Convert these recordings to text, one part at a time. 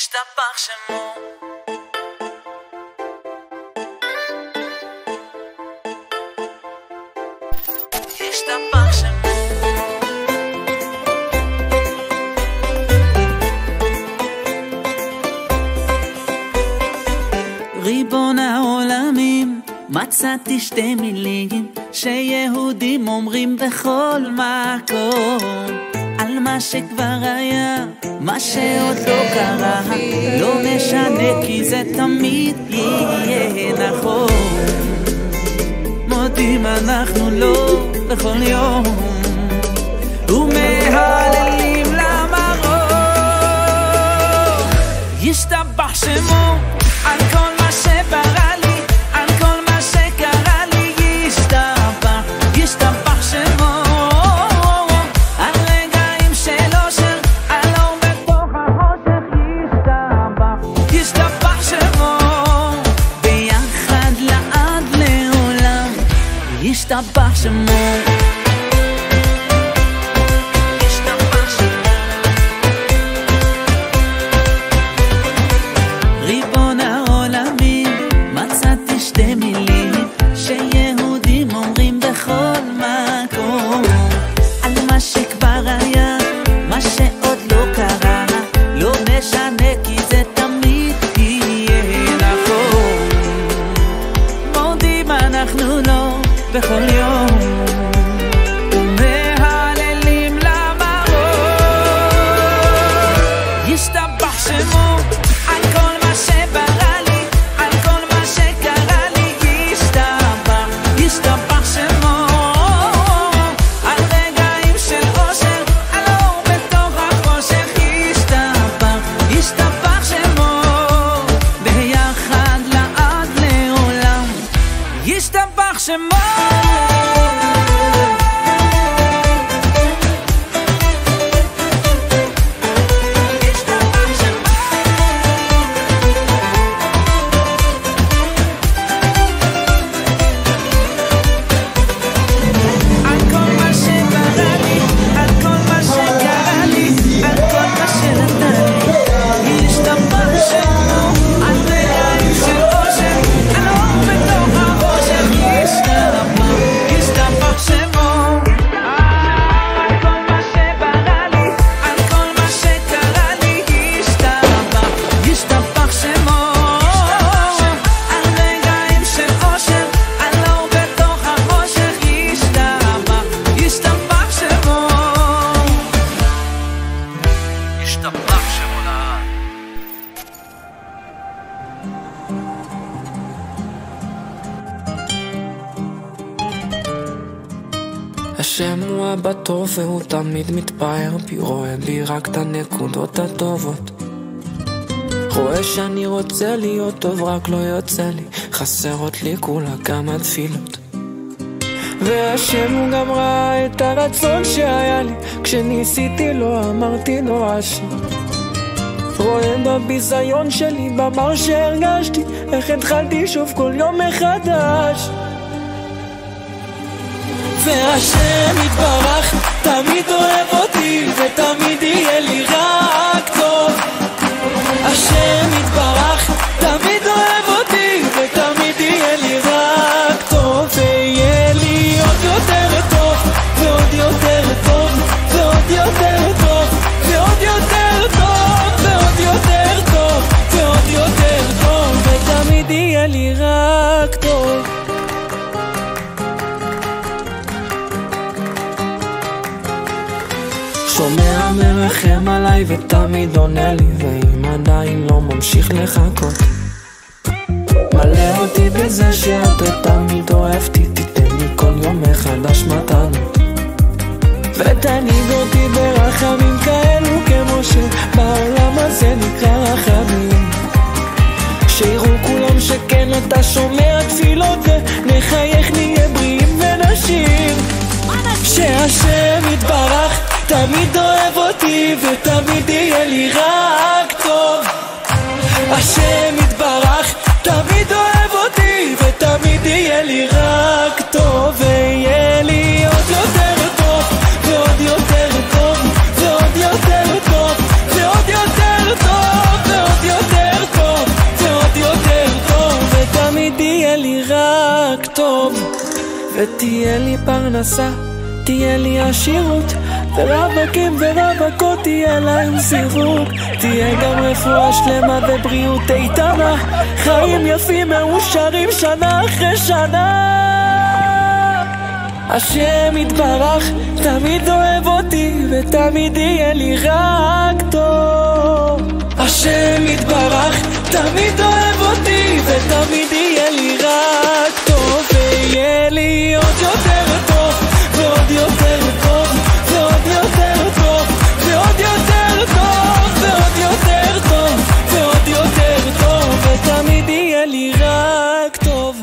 ישתבח שמו. ישתבח שמו. ריבון העולמים, מצאתי שתי מילים שיהודים אומרים בכל מקום, על מה שכבר היה, מה שעוד לא קרה, לא משנה כי זה תמיד יהיה נכון. מודים אנחנו לו בכל יום ומהללים למרום. ישתבח שמו על כל מה שברא לי, על כל מה שקרה לי. ישתבח, ישתבח שמו על רגעים של אושר, על אור בתוך החושך. ישתבח, ישתבח שמו ביחד לעד לעולם. ישתבח שמו. שתי מילים שיהודים אומרים בכל מקום, על מה שכבר היה, מה שעוד לא קרה, לא משנה כי זה תמיד יהיה נכון. מודים אנחנו לו בכל יום ומהללים למרום. ישתבח שמו על כל מה שברא לי, על כל מה שקרה לי. ישתבח, ישתבח שמו על רגעים של אושר, על אור בתוך החושך. ישתבח, ישתבח שמו ביחד לעד לעולם. ישתבח שמו. השם הוא אבא טוב והוא תמיד מתפאר בי, רואה בי רק את הנקודות הטובות, רואה שאני רוצה להיות טוב רק לא יוצא לי, חסרות לי כולה כמה תפילות. והשם הוא גם ראה את הרצון שהיה לי, כשניסיתי לא אמרתי לו השם, רואה בביזיון שלי, במר שהרגשתי, איך התחלתי שוב כל יום מחדש. והשם יתברך תמיד אוהב אותי ותמיד יהיה לי רק טוב. השם יתברך תמיד אוהב אותי ותמיד יהיה לי רק טוב, ויהיה לי עוד יותר טוב ועוד יותר טוב ועוד יותר טוב ועוד יותר טוב ועוד יותר טוב ועוד יותר טוב, ותמיד יהיה לי רק טוב. שומע מרחם עליי ותמיד עונה לי, ואם עדיין לא ממשיך לחכות, מלא אותי בזה שאתה תמיד אוהבתי, תיתן לי כל יום מחדש מתנות, ותניג אותי ברחמים כאלו כמו שבעולם הזה נקרא רחמים, שיראו כולם שכן אתה שומע תפילות, ונחייך נהיה בריאים ונשיר. שהשם יתברך תמיד אוהב אותי ותמיד יהיה לי רק טוב. השם יתברך תמיד אוהב אותי ותמיד יהיה לי רק טוב, ויהיה לי עוד יותר טוב ועוד יותר טוב ועוד יותר טוב ועוד יותר טוב ועוד ותהיה לי פרנסה, תהיה לי עשירות, ורווקים ורווקות תהיה להם סירות, תהיה גם רפואה שלמה ובריאות איתנה, חיים יפים מאושרים שנה אחרי שנה. השם יתברך תמיד אוהב אותי ותמיד יהיה לי רק טוב. השם יתברך תמיד אוהב אותי ותמיד יהיה לי רק טוב, ויהיה לי עוד יותר טוב ועוד יותר טוב ועוד יותר טוב ועוד יותר טוב ועוד יותר טוב ועוד יותר טוב, ותמיד יהיה לי רק טוב.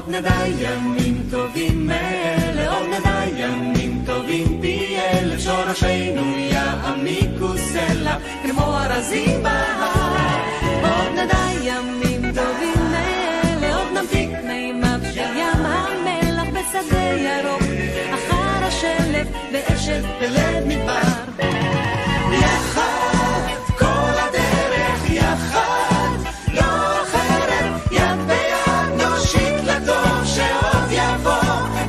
נדע ימים טובים מאלה, עוד נדע ימים טובים פי אלף, שורשינו יעמיקו סלע כמו ארזים בהר. עוד נדע ימים טובים מאלה, עוד נמתיק מימיו של ים המלח בשדה ירוק אחר השלף ואשת בלב מדבר. יחד כל הדרך יחד, לא אחרת, יד ביד נושיט לדור שעוד יבוא,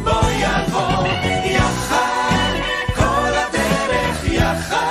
בוא יבוא. יחד כל הדרך יחד,